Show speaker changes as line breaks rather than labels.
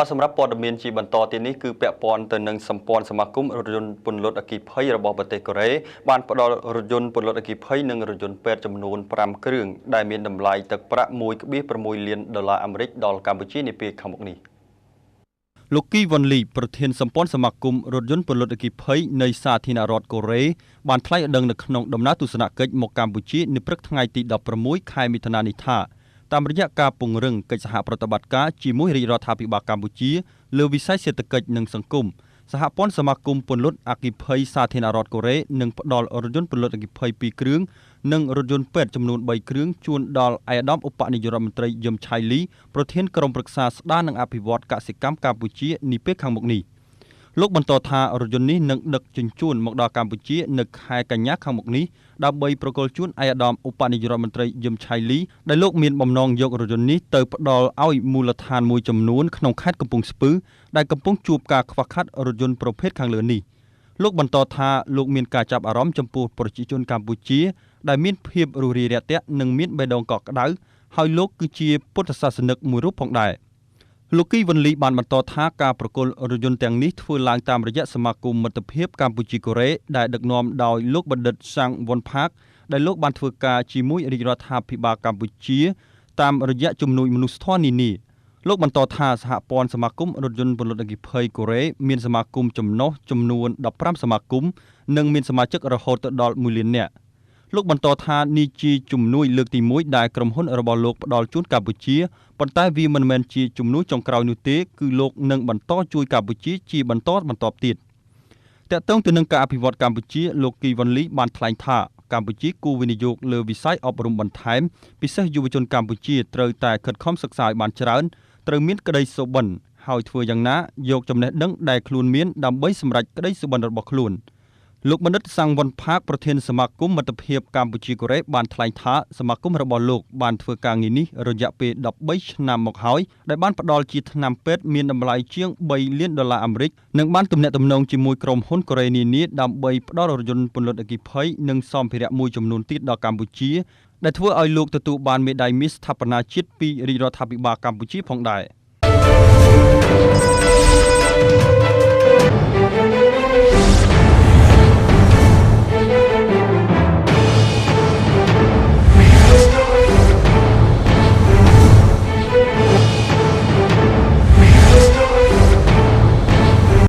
បាទសម្រាប់ព័ត៌មានជាបន្តទៀតនេះគឺពាក់ព័ន្ធទៅនឹងសម្ព័ន្ធសមាគមរថយន្តពន្លត់អគ្គិភ័យរបស់ប្រទេសកូរ៉េបានផ្ដល់រថយន្តពន្លត់អគ្គិភ័យនិងរថយន្តពេទ្យចំនួន5គ្រឿងដែលមានតម្លៃទឹកប្រាក់ 1.6 លានដុល្លារអាមេរិកដល់កម្ពុជានាពេលខាងមុខនេះលោកគីវ៉ុនលីប្រធានសម្ព័ន្ធសមាគមរថយន្តពន្លត់អគ្គិភ័យនៃសាធារណរដ្ឋកូរ៉េបានថ្លែងឲ្យដឹងនៅក្នុងដំណើរទស្សនកិច្ចមកកម្ពុជានៅព្រឹកថ្ងៃទី16ខែមិថុនានេះថាតាមរយៈការពង្រឹងកិច្ចសហប្រតិបត្តិការជាមួយរាជរដ្ឋាភិបាលកម្ពុជាលើវិស័យសេដ្ឋកិច្ចនិងសង្គមសហព័ន្ធសមាគមពន្លត់អគ្គិភ័យសាធារណរដ្ឋកូរ៉េនឹងផ្ដល់រថយន្តពន្លត់អគ្គិភ័យ2គ្រឿងនិងរថយន្តពេទ្យចំនួន3គ្រឿងជូនដល់ឯកឧត្តមឧបនាយករដ្ឋមន្ត្រីយឹមឆៃលីប្រធានក្រុមប្រឹក្សាស្ដារនិងអភិវឌ្ឍកសិកម្មកម្ពុជានាពេលខាងមុខនេះលោកបន្តថារថយន្តនេះនឹងដឹកជញ្ជូនមកដល់កម្ពុជានៅខែកញ្ញាខាងមុខនេះដើម្បីប្រគល់ជូនឯកឧត្តមឧបនាយករដ្ឋមន្ត្រីយឹមឆៃលីដែលលោកមានបំណងយករថយន្តនេះទៅផ្ដល់ឲ្យមូលដ្ឋានមួយចំនួនក្នុងខេត្តកំពង់ស្ពឺដែលកំពុងជួបការខ្វះខាតរថយន្តប្រភេទខាងលើនេះលោកបន្តថាលោកមានការចាប់អារម្មណ៍ចំពោះប្រជាជនកម្ពុជាដែលមានភាពរួសរាយរាក់ទាក់និងមានបេះដូងកក់ក្ដៅហើយលោកគឺជាពុទ្ធសាសនិកមួយរូបផងដែរលោកគីវ៉ុនលីបានបន្តថាការប្រគល់រថយន្តទាំងនេះធ្វើឡើងតាមរយៈសមាគមមិត្តភាពកម្ពុជាកូរ៉េដែលដឹកនាំដោយលោកបណ្ឌិតសាំងវ៉ុនផាកដែលលោកបានធ្វើការជាមួយរាជរដ្ឋាភិបាលកម្ពុជាតាមរយៈជំនួយមនុស្សធម៌នានាលោកបន្តថាសហព័ន្ធសមាគមរថយន្តពន្លត់អគ្គិភ័យកូរ៉េមានសមាគមចំណុះចំនួន15សមាគមនិងមានសមាជិករហូតដល់1លាននាក់លោកបន្តថានេះជាជំនួយលើកទី1ដែលក្រុមហ៊ុនរបស់លោកផ្ដល់ជូនកម្ពុជាប៉ុន្តែវាមិនមែនជាជំនួយចុងក្រោយនោះទេគឺលោកនឹងបន្តជួយកម្ពុជាជាបន្តទៀតតកតងទៅនឹងការអភិវឌ្ឍកម្ពុជាលោកគីវ៉ុនលីបានថ្លែងថាកម្ពុជាគួរវិនិយោគលើវិស័យអប់រំបន្ថែមពិសេសយុវជនកម្ពុជាត្រូវតែខិតខំសិក្សាឲ្យបានច្រើនត្រូវមានក្តីសុបិនហើយធ្វើយ៉ាងណាយកចំណេះដឹងដែលខ្លួនមានដើម្បីសម្រេចក្តីសុបិនរបស់ខ្លួនលោកបណ្ឌិតសាំងវ៉ុនផាកប្រធានសមាគមមិត្តភាពកម្ពុជាកូរ៉េបានថ្លែងថាសមាគមរបស់លោកបានធ្វើការងារនេះរយៈពេល13ឆ្នាំមកហើយដែលបានផ្ដល់ជាថ្នាំពេទ្យមានតម្លៃជាង3លានដុល្លារអាមេរិកនិងបានទំនាក់ទំនងជាមួយក្រុមហ៊ុនកូរ៉េនានាដើម្បីផ្ដល់រថយន្តពន្លត់អគ្គិភ័យនិងសម្ភារៈមួយចំនួនទៀតដល់កម្ពុជាដែលធ្វើឲ្យលោកទទួលបានមេដាយមាសស្ថាបនាជាតិពីរាជរដ្ឋាភិបាលកម្ពុជាផងដែរ